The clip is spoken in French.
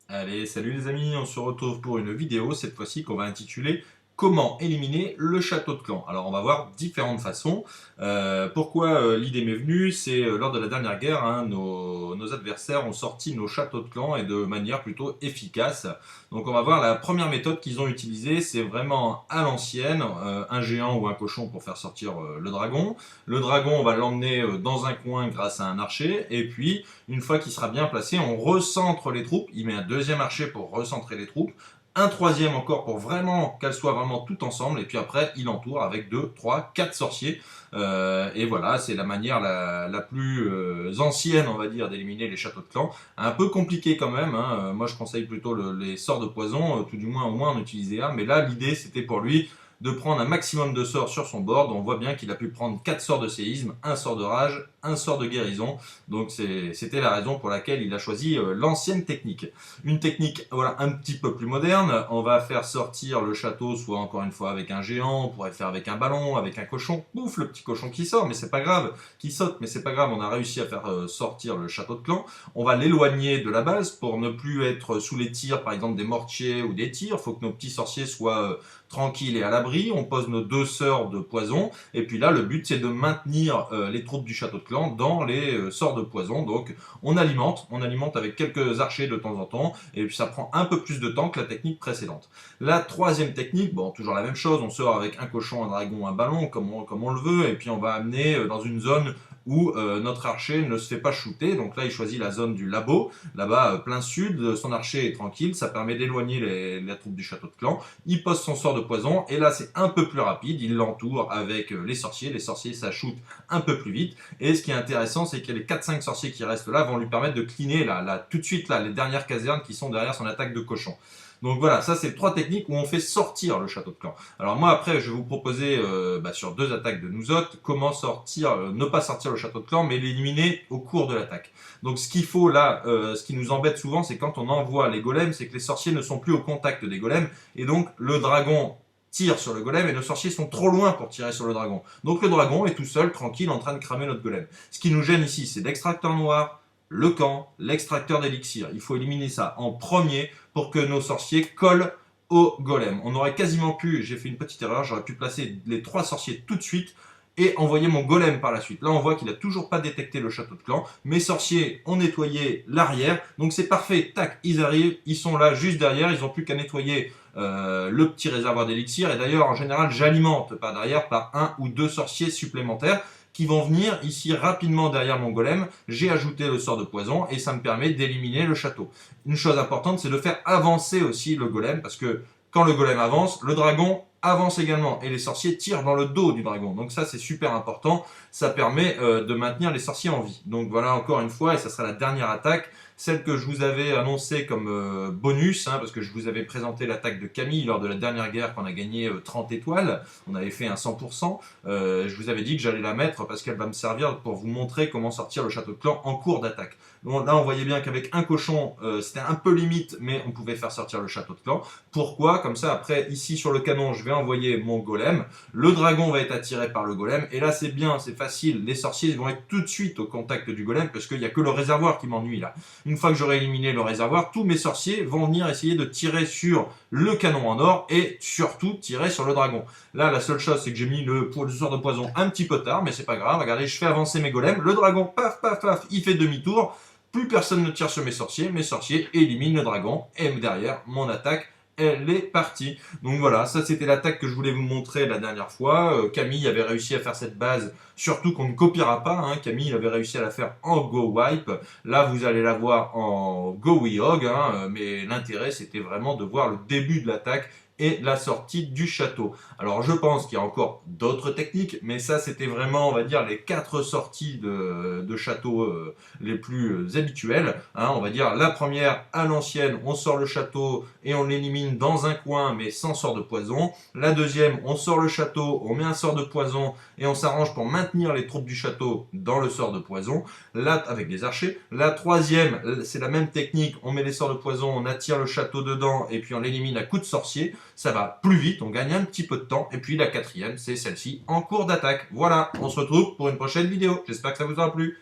Allez, salut les amis, on se retrouve pour une vidéo, cette fois-ci qu'on va intituler Comment éliminer le château de clan. Alors on va voir différentes façons. Pourquoi l'idée m'est venue, c'est lors de la dernière guerre, hein, nos adversaires ont sorti nos châteaux de clan et de manière plutôt efficace. Donc on va voir la première méthode qu'ils ont utilisée, c'est vraiment à l'ancienne, un géant ou un cochon pour faire sortir le dragon. Le dragon, on va l'emmener dans un coin grâce à un archer, et puis une fois qu'il sera bien placé, on recentre les troupes. Il met un deuxième archer pour recentrer les troupes. Un troisième encore pour vraiment qu'elles soient vraiment toutes ensemble. Et puis après, il entoure avec 2, 3, 4 sorciers. Et voilà, c'est la manière la plus ancienne, on va dire, d'éliminer les châteaux de clan. Un peu compliqué quand même. Hein. Moi, je conseille plutôt les sorts de poison. Tout du moins, au moins, en utiliser un. Mais là, l'idée, c'était pour lui de prendre un maximum de sorts sur son board. On voit bien qu'il a pu prendre 4 sorts de séisme, un sort de rage, un sort de guérison. Donc c'était la raison pour laquelle il a choisi l'ancienne technique. Une technique voilà, un petit peu plus moderne, on va faire sortir le château soit encore une fois avec un géant, on pourrait faire avec un ballon, avec un cochon. Pouf, le petit cochon qui sort, mais c'est pas grave, qui saute, mais c'est pas grave, on a réussi à faire sortir le château de clan. On va l'éloigner de la base pour ne plus être sous les tirs, par exemple des mortiers ou des tirs. Il faut que nos petits sorciers soient tranquilles et à l'abri. On pose nos 2 sorts de poison, et puis là le but c'est de maintenir les troupes du château de clan dans les sorts de poison. Donc on alimente avec quelques archers de temps en temps, et puis ça prend un peu plus de temps que la technique précédente. La troisième technique, bon, toujours la même chose, on sort avec un cochon, un dragon, un ballon, comme on le veut, et puis on va amener dans une zone où notre archer ne se fait pas shooter. Donc là, il choisit la zone du labo, là-bas, plein sud, son archer est tranquille, ça permet d'éloigner la troupe du château de clan. Il pose son sort de poison, et là, c'est un peu plus rapide, il l'entoure avec les sorciers, ça shoot un peu plus vite. Et ce qui est intéressant, c'est que les 4-5 sorciers qui restent là vont lui permettre de cleaner là, tout de suite là, les dernières casernes qui sont derrière son attaque de cochon. Donc voilà, ça c'est 3 techniques où on fait sortir le château de clan. Alors moi après je vais vous proposer sur 2 attaques de Nouzot comment sortir, ne pas sortir le château de clan mais l'éliminer au cours de l'attaque. Donc ce qu'il faut là, ce qui nous embête souvent c'est quand on envoie les golems, c'est que les sorciers ne sont plus au contact des golems et donc le dragon tire sur le golem et nos sorciers sont trop loin pour tirer sur le dragon. Donc le dragon est tout seul, tranquille, en train de cramer notre golem. Ce qui nous gêne ici, c'est l'extracteur noir, le camp, l'extracteur d'élixir. Il faut éliminer ça en premier pour que nos sorciers collent au golem. On aurait quasiment pu, j'ai fait une petite erreur, j'aurais pu placer les 3 sorciers tout de suite et envoyer mon golem par la suite. Là, on voit qu'il n'a toujours pas détecté le château de clan. Mes sorciers ont nettoyé l'arrière, donc c'est parfait. Tac, ils arrivent, ils sont là juste derrière, ils n'ont plus qu'à nettoyer le petit réservoir d'élixir. Et d'ailleurs, en général, j'alimente par derrière par 1 ou 2 sorciers supplémentaires qui vont venir ici rapidement derrière mon golem. J'ai ajouté le sort de poison et ça me permet d'éliminer le château. Une chose importante, c'est de faire avancer aussi le golem parce que quand le golem avance, le dragon avance également et les sorciers tirent dans le dos du dragon. Donc ça c'est super important, ça permet de maintenir les sorciers en vie. Donc voilà encore une fois, et ça sera la dernière attaque, celle que je vous avais annoncée comme bonus, hein, parce que je vous avais présenté l'attaque de Camille lors de la dernière guerre qu'on a gagné 30 étoiles, on avait fait un 100%, je vous avais dit que j'allais la mettre parce qu'elle va me servir pour vous montrer comment sortir le château de clan en cours d'attaque. Donc là on voyait bien qu'avec un cochon c'était un peu limite, mais on pouvait faire sortir le château de clan. Pourquoi? Comme ça après ici sur le canon je vais envoyer mon golem, le dragon va être attiré par le golem, et là c'est bien, c'est facile, les sorciers vont être tout de suite au contact du golem parce qu'il n'y a que le réservoir qui m'ennuie là. Une fois que j'aurai éliminé le réservoir, tous mes sorciers vont venir essayer de tirer sur le canon en or et surtout tirer sur le dragon. Là la seule chose c'est que j'ai mis le sort de poison un petit peu tard, mais c'est pas grave, regardez, je fais avancer mes golems, le dragon paf paf paf, il fait demi-tour, plus personne ne tire sur mes sorciers éliminent le dragon, et derrière, mon attaque, elle est partie. Donc voilà, ça c'était l'attaque que je voulais vous montrer la dernière fois. Camille avait réussi à faire cette base, surtout qu'on ne copiera pas. Hein. Camille avait réussi à la faire en Go Wipe. Là, vous allez la voir en Go Weehog, hein, mais l'intérêt c'était vraiment de voir le début de l'attaque et la sortie du château. Alors je pense qu'il y a encore d'autres techniques, mais ça c'était vraiment, on va dire, les 4 sorties de château les plus habituelles. Hein, on va dire la première à l'ancienne, on sort le château et on l'élimine dans un coin, mais sans sort de poison. La deuxième, on sort le château, on met un sort de poison et on s'arrange pour maintenir les troupes du château dans le sort de poison, là avec des archers. La troisième, c'est la même technique, on met les sorts de poison, on attire le château dedans et puis on l'élimine à coups de sorcier. Ça va plus vite, on gagne un petit peu de temps. Et puis la quatrième, c'est celle-ci, en cours d'attaque. Voilà, on se retrouve pour une prochaine vidéo. J'espère que ça vous aura plu.